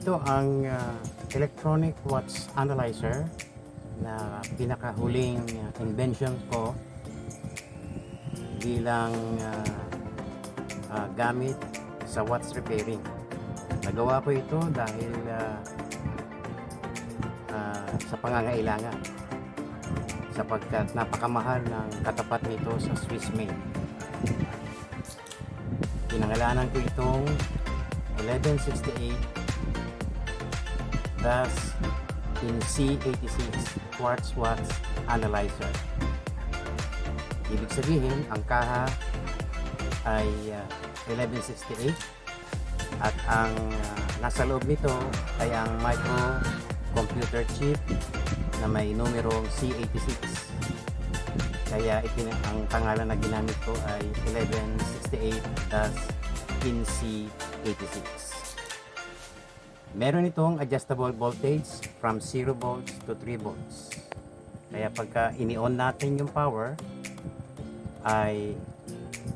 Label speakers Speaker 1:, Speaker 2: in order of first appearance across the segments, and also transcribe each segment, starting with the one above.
Speaker 1: Ito ang electronic watch analyzer na pinakahuling invention ko bilang gamit sa watch repairing. Nagawa ko ito dahil sa pangangailangan sapagkat napakamahal ng katapat nito sa Swiss made. Pinangalanan ko itong 1168 thus in C86 quartz watch analyzer. Ibig sabihin ang kaha ay 1168 at ang nasa loob nito ay ang micro computer chip na may numerong C86. Kaya ang pangalan na ginamit ko ay 1168 thus in C86. Meron itong adjustable voltage from 0 volts to 3 volts. Kaya pagka ini-on natin yung power ay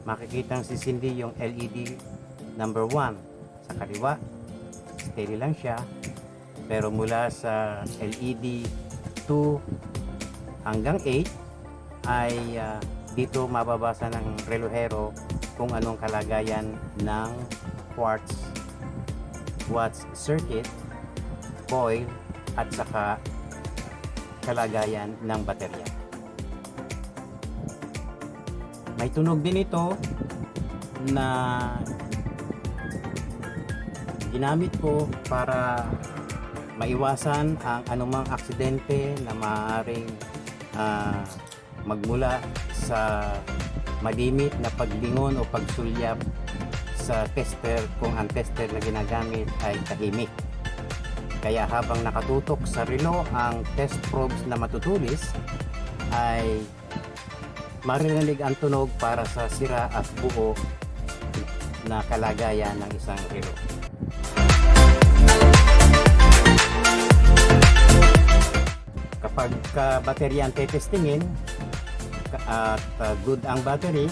Speaker 1: makikitang sisindi yung LED number 1 sa kaliwa. Steady lang siya. Pero mula sa LED 2 hanggang 8 ay dito mababasa ng relohero kung anong kalagayan ng quartz watch circuit, coil at saka kalagayan ng baterya. May tunog din ito na ginamit ko para maiwasan ang anumang aksidente na maaaring magmula sa malimit na paglingon o pagsulyap sa tester kung ang tester na ginagamit ay tahimik. Kaya habang nakatutok sa relo ang test probes na matutulis ay maririnig ang tunog para sa sira at buo na kalagayan ng isang relo. Kapag baterya ang tetestingin at good ang battery,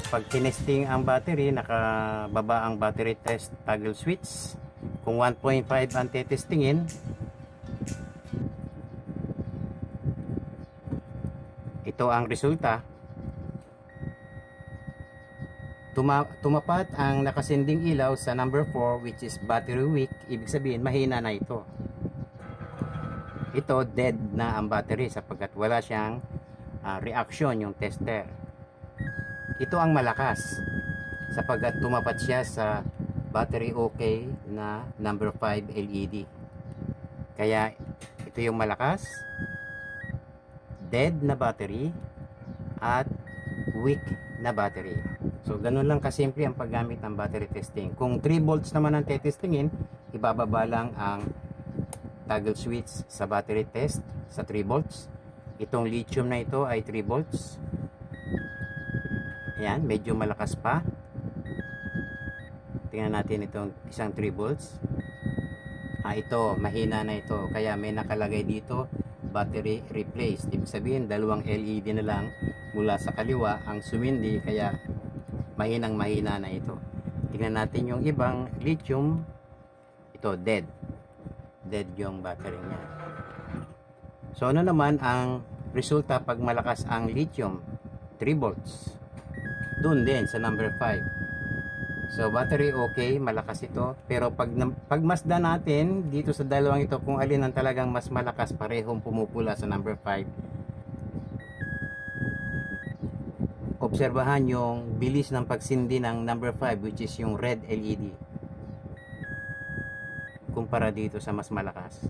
Speaker 1: pag tinesting ang battery, nakababa ang battery test toggle switch. Kung 1.5 ang tetestingin, ito ang resulta. Tumapat ang nakasinding ilaw sa number 4 which is battery weak. Ibig sabihin mahina na ito. Ito dead na ang battery sapagkat wala siyang reaction yung tester. Ito ang malakas sapagkat tumapat siya sa battery okay na number 5 LED. Kaya ito yung malakas, dead na battery at weak na battery. So ganun lang kasimple ang paggamit ng battery testing. Kung 3 volts naman ang tetestingin, ibababa lang ang toggle switch sa battery test sa 3 volts. Itong lithium na ito ay 3 volts. Ayan, medyo malakas pa. Tingnan natin itong isang 3 volts. Ito, mahina na ito. Kaya may nakalagay dito, battery replaced. Ibig sabihin, dalawang LED na lang mula sa kaliwa ang sumindi. Kaya mahinang mahina na ito. Tingnan natin yung ibang lithium. Ito, dead. Dead yung battery niya. So, ano naman ang resulta pag malakas ang lithium? 3 volts. Doon din sa number 5. So battery okay, malakas ito. Pero pagmasdan natin dito sa dalawang ito kung alin ang talagang mas malakas, parehong pumupula sa number 5. Obserbahan yung bilis ng pagsindi ng number 5 which is yung red LED. Kumpara dito sa mas malakas.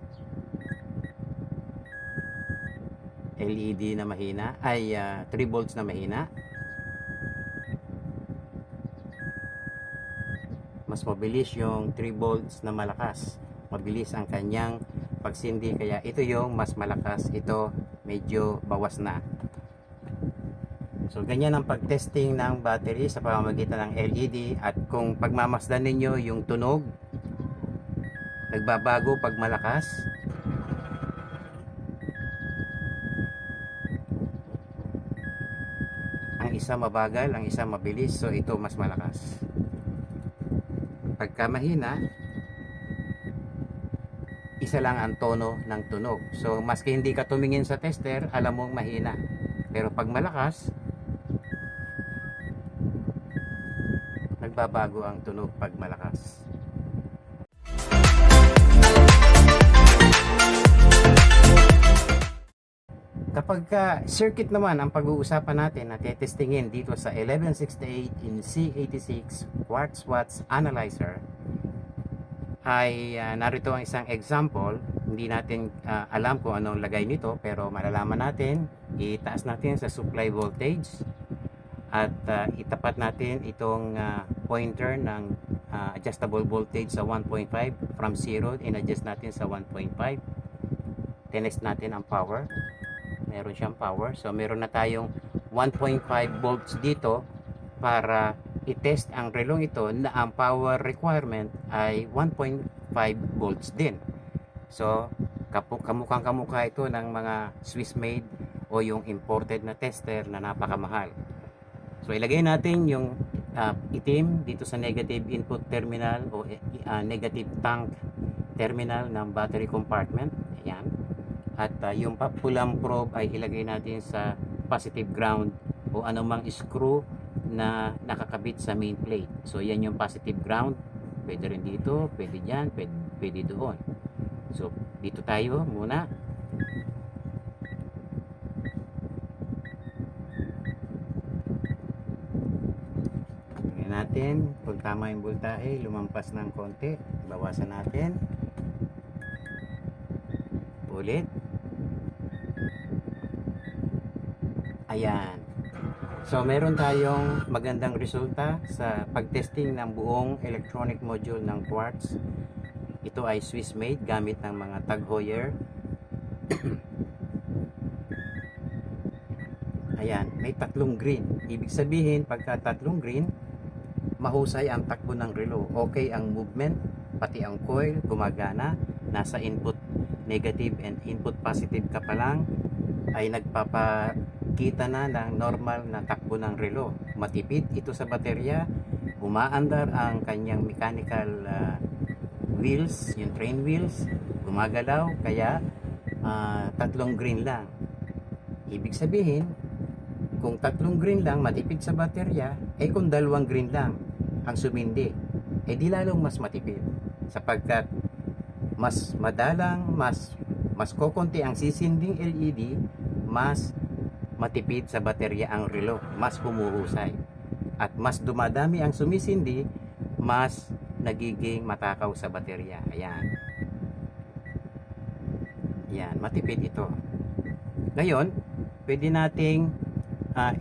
Speaker 1: LED na mahina ay 3 volts na mahina. Mas mabilis yung 3 volts na malakas. Mabilis ang kanyang pagsindi. Kaya ito yung mas malakas. Ito medyo bawas na. So ganyan ang pagtesting ng battery sa pamamagitan ng LED. At kung pagmamasdan ninyo yung tunog, nagbabago pag malakas. Ang isa mabagal, ang isa mabilis. So ito mas malakas. Pagka mahina, isa lang ang tono ng tunog. So maski hindi ka tumingin sa tester, alam mong mahina. Pero pag malakas, nagbabago ang tunog pag malakas. Kapag circuit naman ang pag-uusapan natin na tetestingin dito sa 1168 in C86 quartz watts analyzer, ay narito ang isang example. Hindi natin alam kung anong lagay nito, pero malalaman natin. Itaas natin sa supply voltage at itapat natin itong pointer ng adjustable voltage sa 1.5 from 0, in-adjust natin sa 1.5. Tinest natin ang power. Meron siyang power, so meron na tayong 1.5 volts dito para i-test ang relong ito na ang power requirement ay 1.5 volts din. So kamukhang kamukha ito ng mga Swiss made o yung imported na tester na napakamahal. So ilagay natin yung itim dito sa negative input terminal o negative tank terminal ng battery compartment. Ayan. At yung pulang probe ay ilagay natin sa positive ground o anumang screw na nakakabit sa main plate. So yan yung positive ground. Pwede rin dito, pwede dyan, pwede doon. So dito tayo muna. Tingnan natin kung tama yung voltahe. Lumampas ng konti. Bawasan natin. Ulit. Ayan. So meron tayong magandang resulta sa pagtesting ng buong electronic module ng quartz. Ito ay Swiss made gamit ng mga Tag Heuer. Ayan, may tatlong green. Ibig sabihin, pagka tatlong green, mahusay ang takbo ng relo. Okay ang movement, pati ang coil gumagana. Nasa input negative and input positive ka pa lang, ay nagpapakita na ng normal na takbo ng relo. Matipid ito sa baterya, umaandar ang kanyang mechanical wheels, yung train wheels, gumagalaw, kaya tatlong green lang. Ibig sabihin, kung tatlong green lang, matipid sa baterya, kung dalawang green lang ang sumindi, di lalong mas matipid. Sapagkat mas madalang, mas kokonti ang sisinding LED, mas matipid sa baterya ang relo, mas humuhusay. At mas dumadami ang sumisindi, mas nagiging matakaw sa baterya. Ayan. Ayan, matipid ito. Ngayon, pwede nating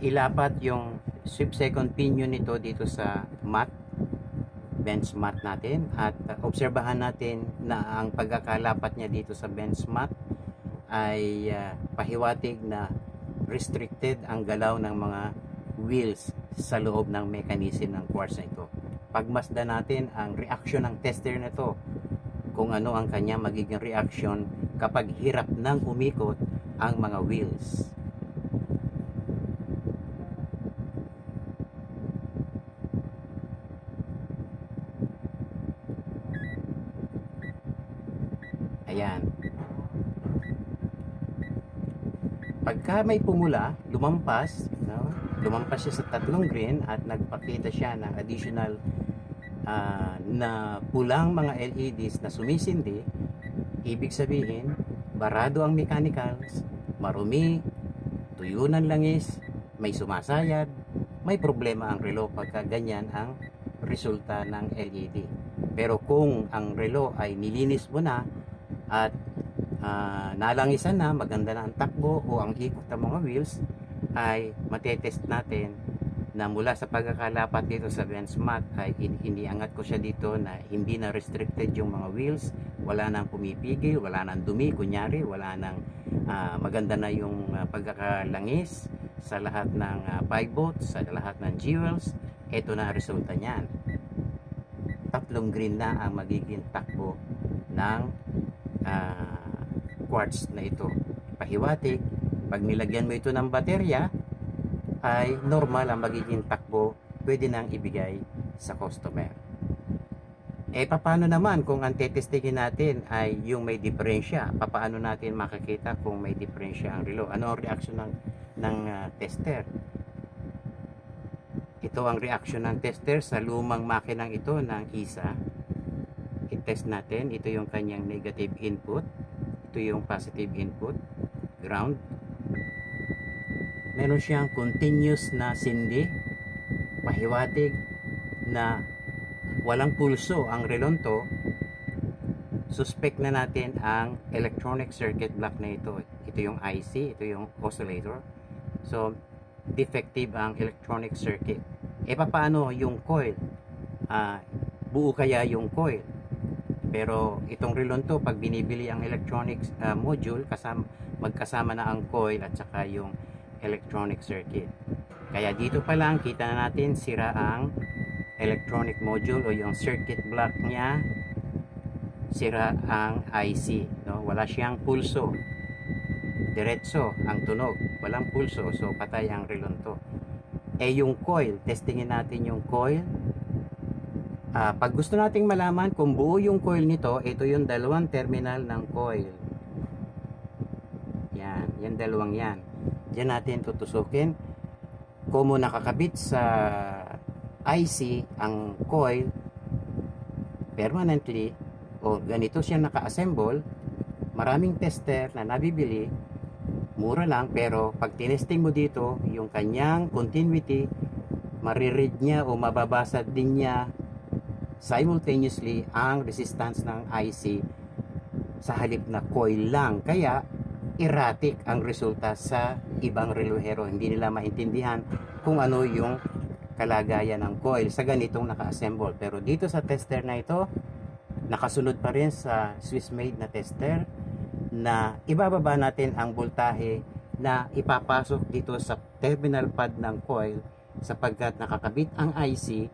Speaker 1: ilapat yung sweep second pinion nito dito sa mat, bench mat natin, at obserbahan natin na ang pagkakalapat niya dito sa bench mat ay pahiwatig na restricted ang galaw ng mga wheels sa loob ng mechanism ng quartz na ito. Pagmasdan natin ang reaction ng tester na ito, kung ano ang kanya magiging reaction kapag hirap nang umikot ang mga wheels. Ayan. Pagka may pumula, lumampas siya sa tatlong green at nagpakita siya ng additional na pulang mga LEDs na sumisindi, ibig sabihin, barado ang mechanicals, marumi, tuyo ng langis, may sumasayad, may problema ang relo pagka ganyan ang resulta ng LED. Pero kung ang relo ay nilinis mo na at nalangisan na, maganda na ang takbo o ang ikot ng mga wheels, ay matetest natin na mula sa pagkakalapat dito sa bench mat ay iniangat ko siya dito na hindi na restricted yung mga wheels, wala nang pumipigil, wala nang dumi, kunyari wala nang maganda na yung pagkakalangis sa lahat ng 5 volts, sa lahat ng jewels. Ito na ang resulta niyan. Tatlong green na ang magiging takbo ng quartz na ito. Pahiwatig, pag nilagyan mo ito ng baterya, ay normal ang magiging takbo, pwede nang ibigay sa customer. Paano naman kung ang tetestingin natin ay yung may diferensya? Paano natin makikita kung may diferensya ang relo? Ano ang reaksyon ng tester? Ito ang reaksyon ng tester sa lumang makinang ito ng ISA. I-test natin. Ito yung kanyang negative input. Ito yung positive input. Ground. Meron siyang continuous na sindi. Pahiwatig na walang pulso ang relon to. Suspect na natin ang electronic circuit block na ito. Ito yung IC. Ito yung oscillator. So, defective ang electronic circuit. Paano yung coil? Buo kaya yung coil? Pero itong relon to, pag binibili ang electronics module, magkasama na ang coil at saka yung electronic circuit. Kaya dito pa lang kita na natin sira ang electronic module o yung circuit block niya, sira ang IC, no? Wala siyang pulso. Diretso ang tunog, walang pulso, so patay ang relon to. Yung coil, testingin natin yung coil. Pag gusto nating malaman kung buo yung coil nito, ito yung dalawang terminal ng coil. Yan dalawang yan. Diyan natin tutusukin. Kung nakakabit sa IC ang coil permanently, o ganito siya naka-assemble, maraming tester na nabibili, mura lang, pero pag tinesting mo dito, yung kanyang continuity, mariread niya o mababasa din niya simultaneously ang resistance ng IC sa halip na coil lang. Kaya erratic ang resulta sa ibang relohero. Hindi nila maintindihan kung ano yung kalagayan ng coil sa ganitong naka-assemble. Pero dito sa tester na ito, nakasunod pa rin sa Swiss-made na tester na ibababa natin ang voltahe na ipapasok dito sa terminal pad ng coil, sapagkat nakakabit ang IC.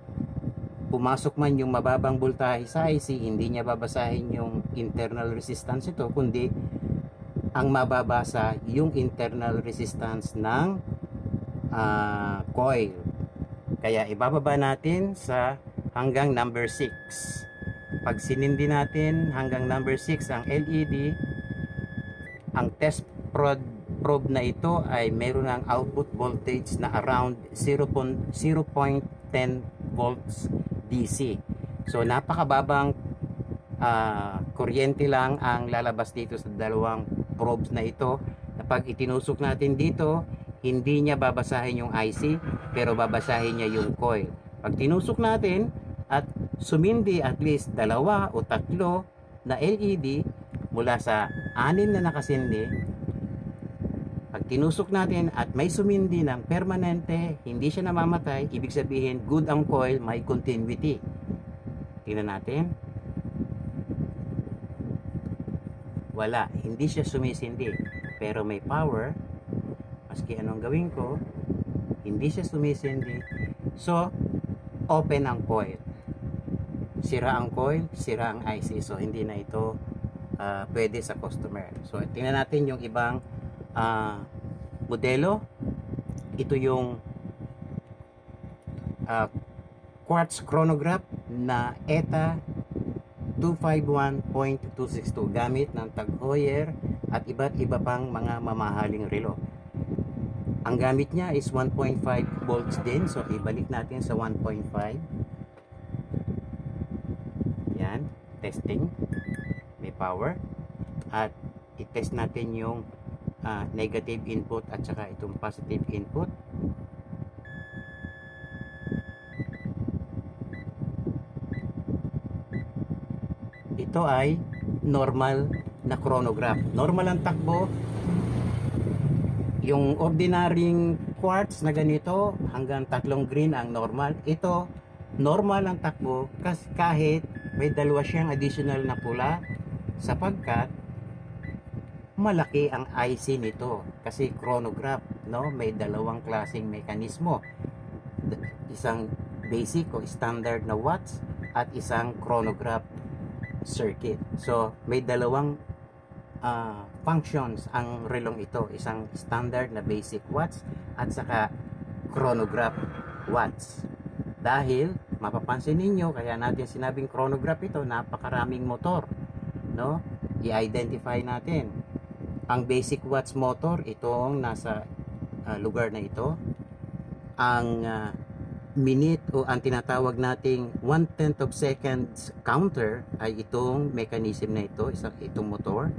Speaker 1: Pumasok man yung mababang voltahe sa IC, hindi niya babasahin yung internal resistance ito, kundi ang mababasa yung internal resistance ng coil. Kaya ibababa natin sa hanggang number 6. Pag sinindi natin hanggang number 6 ang LED, ang test probe na ito ay meron ng output voltage na around 0.10 volts DC. So napakababang kuryente lang ang lalabas dito sa dalawang probes na ito, na pag itinusok natin dito, hindi niya babasahin yung IC, pero babasahin niya yung coil. Pag tinusok natin at sumindi at least 2 o 3 na LED mula sa 6 na nakasindi, pag tinusok natin at may sumindi ng permanente, hindi siya namamatay, ibig sabihin good ang coil, may continuity. Tingnan natin. Wala, hindi siya sumisindi, pero may power. Maski anong gawin ko, hindi siya sumisindi. So, open ang coil. Sira ang coil, sira ang IC. So, hindi na ito pwede sa customer. So, tingnan natin yung ibang modelo. Ito yung quartz chronograph na ETA 251.262 gamit ng Tag Heuer at iba't iba pang mga mamahaling relo. Ang gamit niya is 1.5 volts din, so ibalik natin sa 1.5. Yan, testing, may power, at i-test natin yung negative input at saka itong positive input. Ito ay normal na chronograph. Normal ang takbo. Yung ordinaryong quartz na ganito, hanggang 3 green ang normal. Ito, normal ang takbo kahit may dalawa siyang additional na pula, sapagkat malaki ang IC nito. Kasi chronograph, no? May dalawang klaseng mekanismo. Isang basic o standard na watts at isang chronograph circuit. So, may dalawang functions ang relong ito. Isang standard na basic watts at saka chronograph watts. Dahil mapapansin ninyo, kaya natin sinabing chronograph ito, napakaraming motor, no? I-identify natin. Ang basic watch motor, itong nasa lugar na ito. Ang minute o ang tinatawag nating 1/10 of seconds counter ay itong mechanism na ito, itong motor.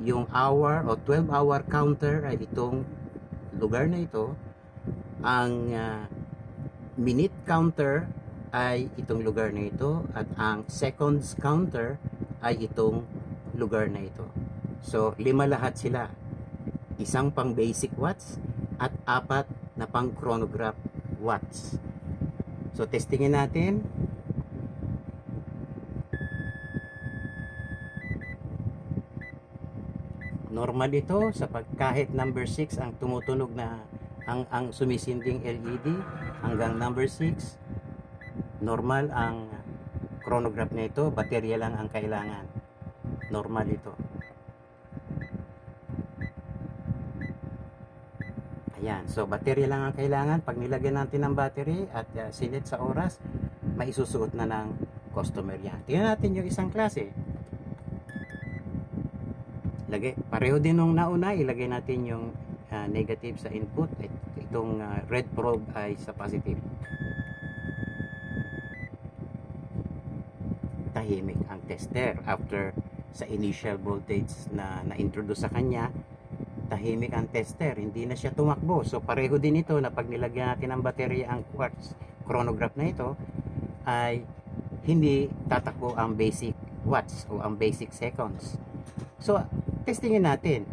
Speaker 1: Yung hour o 12-hour counter ay itong lugar na ito. Ang minute counter ay itong lugar na ito, at ang seconds counter ay itong lugar na ito. So, 5 lahat sila. Isang pang basic watch at 4 na pang chronograph watch. So, testingin natin. Normal ito sa kahit number 6 ang tumutunog na ang sumisinding LED hanggang number 6. Normal ang chronograph na ito, baterya lang ang kailangan. Normal ito. Ayan, so baterya lang ang kailangan. Pag nilagyan natin ng battery at sinet sa oras, maisusuot na ng customer yan. Tingnan natin yung isang klase. Pareho din nung nauna, ilagay natin yung negative sa input. Itong red probe ay sa positive. Tahimik ang tester after sa initial voltage na na-introduce sa kanya. Tahimik ang tester, hindi na siya tumakbo. So pareho din ito na pag nilagyan natin ng baterya ang quartz chronograph na ito, ay hindi tatakbo ang basic watts o ang basic seconds. So testingin natin.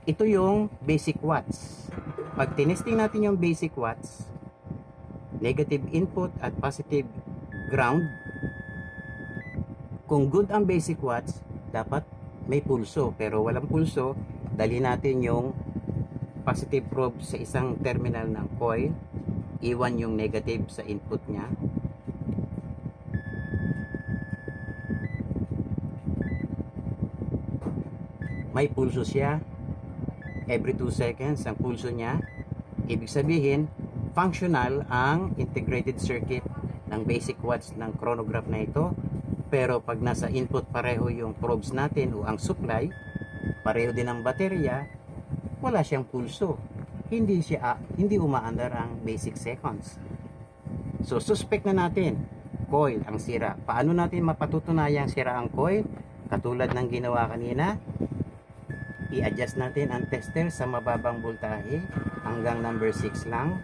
Speaker 1: Ito yung basic watts. Pag tinesting natin yung basic watts, negative input at positive ground, kung good ang basic watts, dapat may pulso. Pero walang pulso, dali natin yung positive probe sa isang terminal ng coil, iwan yung negative sa input niya. May pulso siya. Every 2 seconds ang pulso niya. Ibig sabihin, functional ang integrated circuit ng basic watch ng chronograph na ito. Pero pag nasa input pareho yung probes natin o ang supply, pareho din ang baterya, wala siyang pulso. Hindi umaandar ang basic seconds. So suspect na natin, coil ang sira. Paano natin mapatutunayang sira ang coil? Katulad ng ginawa kanina, i-adjust natin ang tester sa mababang voltahe hanggang number 6 lang.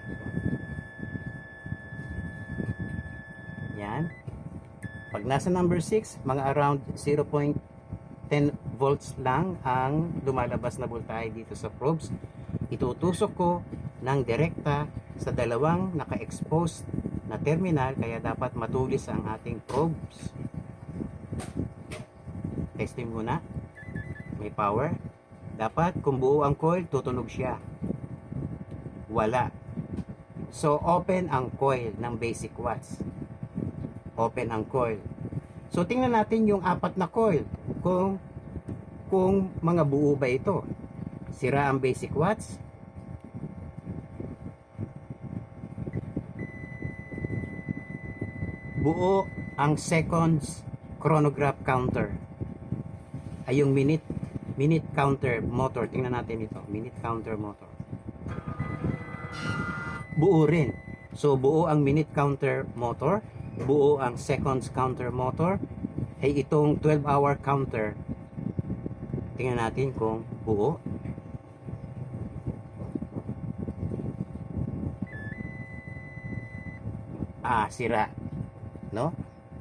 Speaker 1: Yan. Pag nasa number 6, mga around 0.10 volts lang ang lumalabas na voltahe dito sa probes. Itutusok ko ng direkta sa dalawang naka-expose na terminal, kaya dapat matulis ang ating probes. Testing muna. May power. Dapat kung buo ang coil, tutunog siya. Wala. So open ang coil ng basic watts. Open ang coil. So tingnan natin yung 4 na coil. Kung mga buo ba ito. Sira ang basic watts. Buo ang seconds chronograph counter. Ay yung minute counter motor. Tingnan natin ito. Minute counter motor. Buo rin. So buo ang minute counter motor. Buo ang seconds counter motor. Ay itong 12-hour counter, tingnan natin kung buo. Sira, no?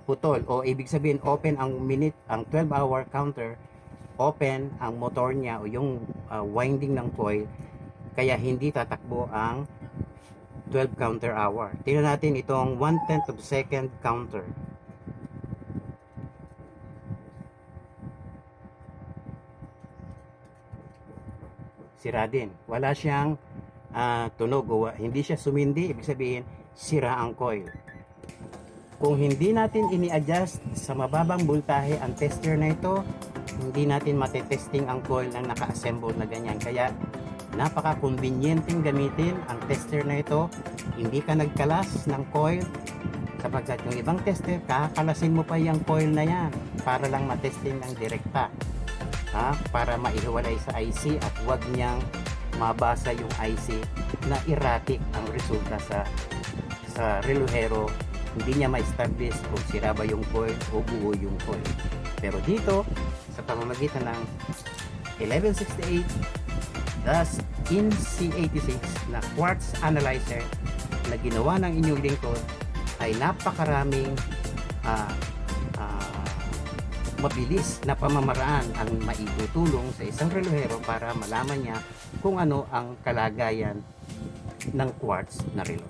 Speaker 1: Putol, o ibig sabihin open ang minute, ang 12-hour counter, open ang motor niya o yung winding ng coil, kaya hindi tatakbo ang 12 counter hour. Tingnan natin itong 1/10 of second counter. Sira din. Wala siyang tunog o hindi siya sumindi. Ibig sabihin, sira ang coil. Kung hindi natin ini-adjust sa mababang voltahe ang tester na ito, hindi natin matetesting ang coil ng naka-assemble na ganyan. Kaya Napaka-convenienteng gamitin ang tester na ito. Hindi ka nagkalas ng coil sapagkat yung ibang tester, kakalasin mo pa yung coil na yan para lang matesting ng direkta. Para maihiwalay sa IC at wag niyang mabasa yung IC na erratic ang resulta sa relohero. Hindi niya ma-establish kung sira ba yung coil o buo yung coil. Pero dito, sa pamamagitan ng 1168 thus in C86 na quartz analyzer na ginawa ng inyong lingkod, ay napakaraming mabilis na pamamaraan ang maitutulong sa isang relohero para malaman niya kung ano ang kalagayan ng quartz na relo.